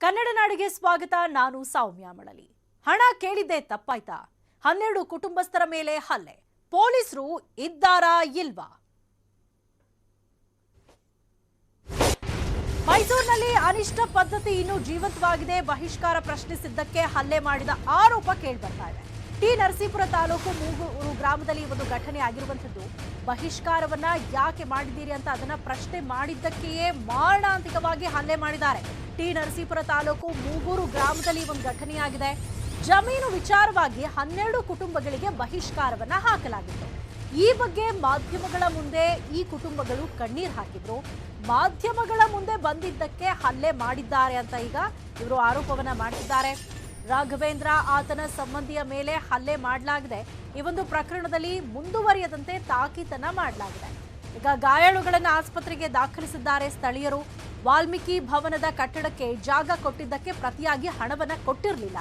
ಕನ್ನಡ ನಾಡಿಗೆ ಸ್ವಾಗತ. ನಾನು ಸೌಮ್ಯ ಮಳಲಿ. ಹಣ ಕೇಳಿದ್ದೆ ತಪ್ಪಾಯ್ತಾ? 12 ಕುಟುಂಬಸ್ಥರ ಮೇಲೆ ಹಲ್ಲೆ. ಪೊಲೀಸರು ಇದ್ದಾರಾ ಇಲ್ವಾ? ಮೈಸೂರಿನಲ್ಲಿ ಅನಿಷ್ಟ ಪದ್ಧತಿ ಇನ್ನೂ ಜೀವಂತವಾಗಿದೆ. ಬಹಿಷ್ಕಾರ ಪ್ರಶ್ನಿಸಿದ್ದಕ್ಕೆ ಹಲ್ಲೆ ಮಾಡಿದ ಆರೋಪ ಕೇಳಿಬರ್ತಾ ಇದೆ. ಟಿ ನರಸೀಪುರ ತಾಲೂಕು ಮೂಗೂರು ಗ್ರಾಮದಲ್ಲಿ ಒಂದು ಘಟನೆ ಆಗಿರುವಂತದ್ದು. ಬಹಿಷ್ಕಾರವನ್ನ ಯಾಕೆ ಮಾಡಿದ್ದೀರಿ ಅಂತ ಅದನ್ನ ಪ್ರಶ್ನೆ ಮಾಡಿದ್ದಕ್ಕೆಯೇ ಮಾರಣಾಂತಿಕವಾಗಿ ಹಲ್ಲೆ ಮಾಡಿದ್ದಾರೆ. ಟಿ ನರಸೀಪುರ ತಾಲೂಕು ಮೂಗೂರು ಗ್ರಾಮದಲ್ಲಿ ಒಂದು ಘಟನೆಯಾಗಿದೆ. ಜಮೀನು ವಿಚಾರವಾಗಿ 12 ಕುಟುಂಬಗಳಿಗೆ ಬಹಿಷ್ಕಾರವನ್ನ ಹಾಕಲಾಗಿತ್ತು. ಈ ಬಗ್ಗೆ ಮಾಧ್ಯಮಗಳ ಮುಂದೆ ಈ ಕುಟುಂಬಗಳು ಕಣ್ಣೀರು ಹಾಕಿದ್ರು. ಮಾಧ್ಯಮಗಳ ಮುಂದೆ ಬಂದಿದ್ದಕ್ಕೆ ಹಲ್ಲೆ ಮಾಡಿದ್ದಾರೆ ಅಂತ ಈಗ ಇವರು ಆರೋಪವನ್ನ ಮಾಡ್ತಿದ್ದಾರೆ. ರಾಘವೇಂದ್ರ ಆತನ ಸಂಬಂಧಿಯ ಮೇಲೆ ಹಲ್ಲೆ ಮಾಡಲಾಗಿದೆ. ಈ ಒಂದು ಪ್ರಕರಣದಲ್ಲಿ ಮುಂದುವರಿಯದಂತೆ ತಾಕೀತನ್ನ ಮಾಡಲಾಗಿದೆ. ಈಗ ಗಾಯಾಳುಗಳನ್ನು ಆಸ್ಪತ್ರೆಗೆ ದಾಖಲಿಸಿದ್ದಾರೆ ಸ್ಥಳೀಯರು. ವಾಲ್ಮೀಕಿ ಭವನದ ಕಟ್ಟಡಕ್ಕೆ ಜಾಗ ಕೊಟ್ಟಿದ್ದಕ್ಕೆ ಪ್ರತಿಯಾಗಿ ಹಣವನ್ನ ಕೊಟ್ಟಿರಲಿಲ್ಲ.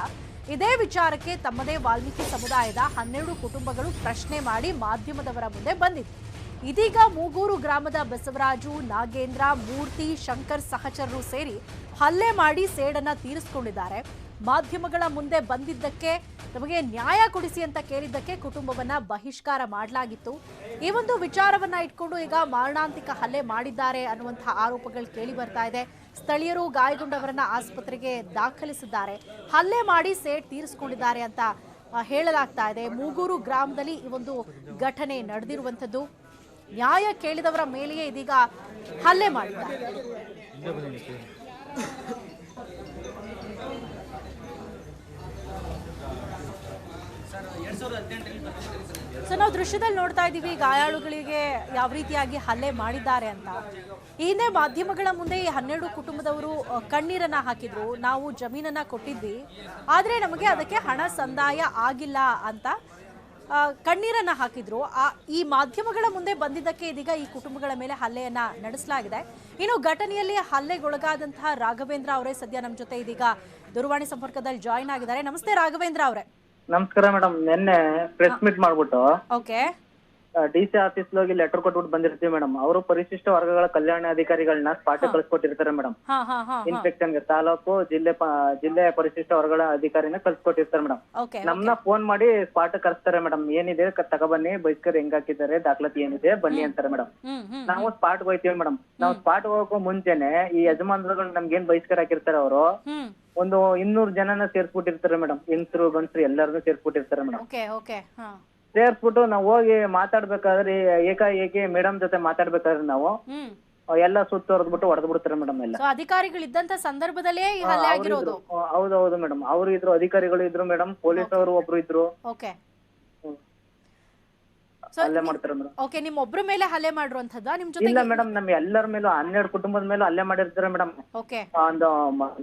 ಇದೇ ವಿಚಾರಕ್ಕೆ ತಮ್ಮದೇ ವಾಲ್ಮೀಕಿ ಸಮುದಾಯದ 12 ಕುಟುಂಬಗಳು ಪ್ರಶ್ನೆ ಮಾಡಿ ಮಾಧ್ಯಮದವರ ಮುಂದೆ ಬಂದಿತ್ತು. ಇದೀಗ ಮೂಗೂರು ಗ್ರಾಮದ ಬಸವರಾಜು, ನಾಗೇಂದ್ರ, ಮೂರ್ತಿ, ಶಂಕರ್ ಸಹಚರರು ಸೇರಿ ಹಲ್ಲೆ ಮಾಡಿ ಸೇಡನ್ನ ತೀರಿಸಿಕೊಂಡಿದ್ದಾರೆ. ಮಾಧ್ಯಮಗಳ ಮುಂದೆ ಬಂದಿದ್ದಕ್ಕೆ ನಮಗೆ ನ್ಯಾಯ ಕೊಡಿಸಿ ಅಂತ ಕೇಳಿದ್ದಕ್ಕೆ ಕುಟುಂಬವನ್ನ ಬಹಿಷ್ಕಾರ ಮಾಡಲಾಗಿತ್ತು. ಈ ಒಂದು ವಿಚಾರವನ್ನ ಇಟ್ಕೊಂಡು ಈಗ ಮಾರಣಾಂತಿಕ ಹಲ್ಲೆ ಮಾಡಿದ್ದಾರೆ ಅನ್ನುವಂತಹ ಆರೋಪಗಳು ಕೇಳಿ ಬರ್ತಾ ಇದೆ. ಸ್ಥಳೀಯರು ಗಾಯಗೊಂಡವರನ್ನ ಆಸ್ಪತ್ರೆಗೆ ದಾಖಲಿಸಿದ್ದಾರೆ. ಹಲ್ಲೆ ಮಾಡಿ ಸೇಡ್ ತೀರಿಸಿಕೊಂಡಿದ್ದಾರೆ ಅಂತ ಹೇಳಲಾಗ್ತಾ ಇದೆ. ಮೂಗೂರು ಗ್ರಾಮದಲ್ಲಿ ಈ ಒಂದು ಘಟನೆ ನಡೆದಿರುವಂತದ್ದು. ನ್ಯಾಯ ಕೇಳಿದವರ ಮೇಲೆಯೇ ಇದೀಗ ಹಲ್ಲೆ ಮಾಡಿದ್ದಾರೆ. ಸೊ ನಾವು ದೃಶ್ಯದಲ್ಲಿ ನೋಡ್ತಾ ಇದ್ದೀವಿ ಗಾಯಾಳುಗಳಿಗೆ ಯಾವ ರೀತಿಯಾಗಿ ಹಲ್ಲೆ ಮಾಡಿದ್ದಾರೆ ಅಂತ. ಈ ಹಿಂದೆ ಮಾಧ್ಯಮಗಳ ಮುಂದೆ ಈ 12 ಕುಟುಂಬದವರು ಕಣ್ಣೀರನ್ನ ಹಾಕಿದ್ರು. ನಾವು ಜಮೀನನ್ನ ಕೊಟ್ಟಿದ್ವಿ, ಆದ್ರೆ ನಮಗೆ ಅದಕ್ಕೆ ಹಣ ಸಂದಾಯ ಆಗಿಲ್ಲ ಅಂತ ಕಣ್ಣೀರನ್ನ ಹಾಕಿದ್ರು. ಈ ಮಾಧ್ಯಮಗಳ ಮುಂದೆ ಬಂದಿದ್ದಕ್ಕೆ ಇದೀಗ ಈ ಕುಟುಂಬಗಳ ಮೇಲೆ ಹಲ್ಲೆಯನ್ನ ನಡೆಸಲಾಗಿದೆ. ಇನ್ನು ಘಟನೆಯಲ್ಲಿ ಹಲ್ಲೆಗೊಳಗಾದಂತಹ ರಾಘವೇಂದ್ರ ಅವರೇ ಸದ್ಯ ನಮ್ಮ ಜೊತೆ ಇದೀಗ ದೂರವಾಣಿ ಸಂಪರ್ಕದಲ್ಲಿ ಜಾಯಿನ್ ಆಗಿದ್ದಾರೆ. ನಮಸ್ತೆ ರಾಘವೇಂದ್ರ ಅವರೇ. ನಮಸ್ಕಾರ ಮೇಡಮ್. ನಿನ್ನೆ ಪ್ರೆಸ್ ಮೀಟ್ ಮಾಡ್ಬಿಟ್ಟು ಓಕೆ ಡಿಸಿ ಆಫೀಸ್ ಹೋಗಿ ಲೆಟರ್ ಕೊಟ್ಬಿಟ್ಟು ಬಂದಿರ್ತೀವಿ ಮೇಡಮ್. ಅವರು ಪರಿಶಿಷ್ಟ ವರ್ಗಗಳ ಕಲ್ಯಾಣಾಧಿಕಾರಿಗಳನ್ನ ಸ್ಪಾಟ್ ಕಳ್ಸಿಕೊಟ್ಟಿರ್ತಾರೆ ಮೇಡಮ್. ಇನ್ಸ್ಪೆಕ್ಷನ್ ಗೆ ತಾಲೂಕು ಜಿಲ್ಲೆ ಪರಿಶಿಷ್ಟ ವರ್ಗಗಳ ಅಧಿಕಾರಿನ ಕಳ್ಸಿಕೊಟ್ಟಿರ್ತಾರೆ ಮೇಡಮ್. ನಮ್ನ ಫೋನ್ ಮಾಡಿ ಸ್ಪಾಟ್ ಕರ್ಸ್ತಾರೆ ಮೇಡಮ್. ಏನಿದೆ ತಗೊಬನ್ನಿ, ಬಹಿಷ್ಕಾರ ಹೆಂಗ್ ಹಾಕಿದ್ದಾರೆ, ದಾಖಲಾತಿ ಏನಿದೆ ಬನ್ನಿ ಅಂತಾರೆ ಮೇಡಮ್. ನಾವು ಸ್ಪಾಟ್ ಹೋಗ್ತೀವಿ ಮೇಡಮ್. ನಾವು ಸ್ಪಾಟ್ ಹೋಗಕ್ಕೂ ಮುಂಚೆನೆ ಈ ಯಜಮಾನ್ರುಗಳು ನಮ್ಗೆ ಏನ್ ಬಹಿಷ್ಕಾರ ಹಾಕಿರ್ತಾರೆ ಅವರು ಒಂದು 200 ಜನನ ಸೇರ್ಸ್ಬಿಟ್ಟಿರ್ತಾರೆ ಮೇಡಮ್. ಹೆಂಗಸರು ಗಂಡಸರು ಎಲ್ಲಾರನ್ನೂ ಸೇರ್ಸ್ಬಿಟ್ಟಿರ್ತಾರೆ ಮೇಡಮ್. ಸೇರ್ಸ್ಬಿಟ್ಟು ನಾವು ಹೋಗಿ ಮಾತಾಡ್ಬೇಕಾದ್ರೆ ಏಕಾಏಕಿ ಮೇಡಮ್ ಜೊತೆ ಮಾತಾಡ್ಬೇಕಾದ್ರೆ ನಾವು ಎಲ್ಲ ಸುತ್ತೋರ್ದ್ಬಿಟ್ಟು ಹೊಡೆದ್ ಬಿಡ್ತಾರೆ ಮೇಡಮ್. ಎಲ್ಲ ಅಧಿಕಾರಿಗಳಿದ್ದಂತ ಸಂದರ್ಭದಲ್ಲೇ ಹೌದೌದು ಮೇಡಮ್. ಅವರು ಇದ್ರು, ಅಧಿಕಾರಿಗಳು ಇದ್ರು ಮೇಡಮ್, ಪೊಲೀಸ್ ಅವರು ಒಬ್ರು ಇದ್ರು. ಹಲ್ಲೆ ಮಾಡ್ತಾರೆ ಮೇಡಮ್. ಓಕೆ, ನಿಮ್ ಒಬ್ರ ಮೇಲೆ ಹಲ್ಲೆ ಮಾಡಿರುವಂತದ್ದು ನಿಮ್ ಜೊತೆ? ಇಲ್ಲ ಮೇಡಮ್, ನಮ್ ಎಲ್ಲರ ಮೇಲೂ 12 ಕುಟುಂಬದ ಮೇಲೂ ಹಲ್ಲೆ ಮಾಡಿರ್ತಾರೆ ಮೇಡಮ್. ಒಂದು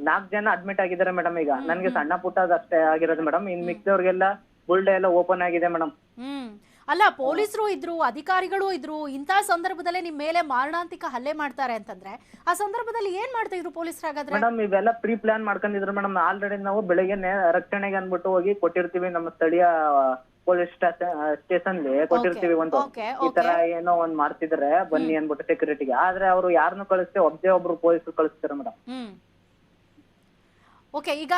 4 ಜನ ಅಡ್ಮಿಟ್ ಆಗಿದ್ದಾರೆ ಮೇಡಮ್. ಈಗ ನನ್ಗೆ ಸಣ್ಣ ಪುಟ್ಟ ಅಷ್ಟೇ ಆಗಿರೋದು ಮೇಡಮ್. ಇನ್ ಮಿಕ್ದವ್ರಿಗೆಲ್ಲ ಬುಲ್ಡೆ ಎಲ್ಲ ಓಪನ್ ಆಗಿದೆ ಮೇಡಮ್. ಅಲ್ಲ, ಪೊಲೀಸರು ಇದ್ರು, ಅಧಿಕಾರಿಗಳು ಇದ್ರು. ಇಂತಹ ಸಂದರ್ಭದಲ್ಲೇ ನಿಮ್ ಮೇಲೆ ಮಾರಣಾಂತಿಕ ಹಲ್ಲೆ ಮಾಡ್ತಾರೆ ಅಂತಂದ್ರೆ ಆ ಸಂದರ್ಭದಲ್ಲಿ ಏನ್ ಮಾಡ್ತಾ ಇದ್ರು ಪೊಲೀಸರು? ಹಾಗಾದ್ರೆ ಮೇಡಮ್ ಇವೆಲ್ಲ ಪ್ರೀ ಪ್ಲಾನ್ ಮಾಡ್ಕೊಂಡಿದ್ರು ಮೇಡಮ್. ಆಲ್ರೆಡಿ ನಾವು ಬೆಳಗ್ಗೆ ರಕ್ಷಣೆಗೆ ಅನ್ಬಿಟ್ಟು ಹೋಗಿ ಕೊಟ್ಟಿರ್ತೀವಿ. ನಮ್ಮ ಸ್ಥಳೀಯ ಪೊಲೀಸ್ ಸ್ಟೇಷನ್ ಕೊಟ್ಟಿರ್ತೀವಿ. ಒಂದು ಈ ತರ ಏನೋ ಒಂದ್ ಮಾಡ್ತಿದ್ರೆ ಬನ್ನಿ ಅನ್ಬಿಟ್ಟು ಸೆಕ್ಯೂರಿಟಿಗೆ. ಆದ್ರೆ ಅವರು ಯಾರನ್ನು ಕಳಿಸ್ತೆ ಒಬ್ರು ಪೊಲೀಸರು ಕಳಿಸ್ತಾರೆ ಮೇಡಮ್. ಓಕೆ, ಈಗ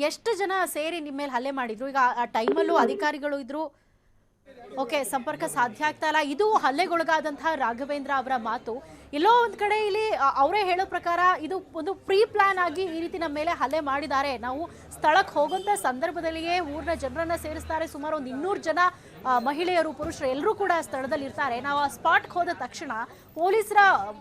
ಎಷ್ಟು ಜನ ಸೇರಿ ನಿಮ್ಮ ಮೇಲೆ ಹಲ್ಲೆ ಮಾಡಿದ್ರು? ಈಗ ಆ ಟೈಮಲ್ಲೂ ಅಧಿಕಾರಿಗಳು ಇದ್ರು. ಓಕೆ, ಸಂಪರ್ಕ ಸಾಧ್ಯ ಆಗ್ತಾ ಇಲ್ಲ. ಇದು ಹಲ್ಲೆಗೊಳಗಾದಂತಹ ರಾಘವೇಂದ್ರ ಅವರ ಮಾತು. ಎಲ್ಲೋ ಒಂದ್ ಕಡೆ ಇಲ್ಲಿ ಅವರೇ ಹೇಳೋ ಪ್ರಕಾರ ಇದು ಒಂದು ಪ್ರೀ ಪ್ಲಾನ್ ಆಗಿ ಈ ರೀತಿ ನಮ್ಮ ಮೇಲೆ ಹಲ್ಲೆ ಮಾಡಿದ್ದಾರೆ. ನಾವು ಸ್ಥಳಕ್ಕೆ ಹೋಗುವಂತ ಸಂದರ್ಭದಲ್ಲಿಯೇ ಊರಿನ ಜನರನ್ನ ಸೇರಿಸ್ತಾರೆ. ಸುಮಾರು ಒಂದು 200 ಜನ ಮಹಿಳೆಯರು, ಪುರುಷರು ಎಲ್ಲರೂ ಕೂಡ ಸ್ಥಳದಲ್ಲಿ ಇರ್ತಾರೆ. ನಾವು ಆ ಸ್ಪಾಟ್ಗೆ ಹೋದ ತಕ್ಷಣ ಪೊಲೀಸರ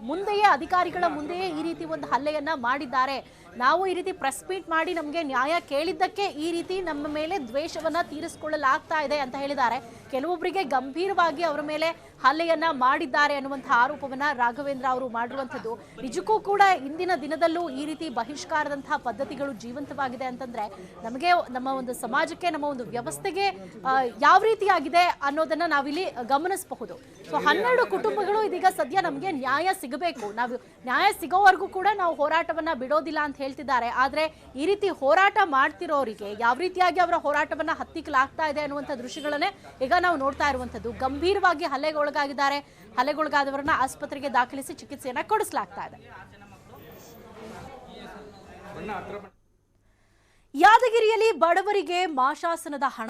ಮುಂದೆಯೇ, ಅಧಿಕಾರಿಗಳ ಮುಂದೆಯೇ ಈ ರೀತಿ ಒಂದು ಹಲ್ಲೆಯನ್ನ ಮಾಡಿದ್ದಾರೆ. ನಾವು ಈ ರೀತಿ ಪ್ರೆಸ್ ಮೀಟ್ ಮಾಡಿ ನಮಗೆ ನ್ಯಾಯ ಕೇಳಿದ್ದಕ್ಕೆ ಈ ರೀತಿ ನಮ್ಮ ಮೇಲೆ ದ್ವೇಷವನ್ನ ತೀರಿಸಿಕೊಳ್ಳಲಾಗ್ತಾ ಇದೆ ಅಂತ ಹೇಳಿದ್ದಾರೆ. ಕೆಲವೊಬ್ಬರಿಗೆ ಗಂಭೀರವಾಗಿ ಅವರ ಮೇಲೆ ಹಲ್ಲೆಯನ್ನ ಮಾಡಿದ್ದಾರೆ ಅನ್ನುವಂತಹ ಆರೋಪವನ್ನ ರಾಘವೇಂದ್ರ ಅವರು ಮಾಡಿರುವಂಥದ್ದು. ನಿಜಕ್ಕೂ ಕೂಡ ಇಂದಿನ ದಿನದಲ್ಲೂ ಈ ರೀತಿ ಬಹಿಷ್ಕಾರದಂತಹ ಪದ್ಧತಿಗಳು ಜೀವಂತವಾಗಿದೆ ಅಂತಂದ್ರೆ ನಮಗೆ, ನಮ್ಮ ಒಂದು ಸಮಾಜಕ್ಕೆ, ನಮ್ಮ ಒಂದು ವ್ಯವಸ್ಥೆಗೆ ಯಾವ ರೀತಿಯಾಗಿದೆ ಅನ್ನೋದನ್ನ ನಾವಿಲ್ಲಿ ಗಮನಿಸಬಹುದು. ಸೊ 12 ಕುಟುಂಬಗಳು ಇದೀಗ ಸದ್ಯ ನಮಗೆ ನ್ಯಾಯ ಸಿಗಬೇಕು, ನಾವು ನ್ಯಾಯ ಸಿಗೋವರೆಗೂ ಕೂಡ ನಾವು ಹೋರಾಟವನ್ನ ಬಿಡೋದಿಲ್ಲ ಅಂತ ಹೇಳ್ತಿದ್ದಾರೆ. ಆದ್ರೆ ಈ ರೀತಿ ಹೋರಾಟ ಮಾಡ್ತಿರೋರಿಗೆ ಯಾವ ರೀತಿಯಾಗಿ ಅವರ ಹೋರಾಟವನ್ನ ಹತ್ತಿಕ್ಕಲಾಗ್ತಾ ಇದೆ ಅನ್ನುವಂಥ ದೃಶ್ಯಗಳನ್ನೇ ಈಗ ನಾವು ನೋಡ್ತಾ ಇರುವಂತದ್ದು. ಗಂಭೀರವಾಗಿ ಹಲ್ಲೆಗೊಳಗಾಗಿದ್ದಾರೆ. ಹಲ್ಲೆಗೊಳಗಾದವರನ್ನ ಆಸ್ಪತ್ರೆಗೆ ದಾಖಲಿಸಿ ಚಿಕಿತ್ಸೆಯನ್ನ ಕೊಡಿಸಲಾಗ್ತಾ ಇದೆ. ಯಾದಗಿರಿಯಲ್ಲಿ ಬಡವರಿಗೆ ಮಾಶಾಸನದ ಹಣ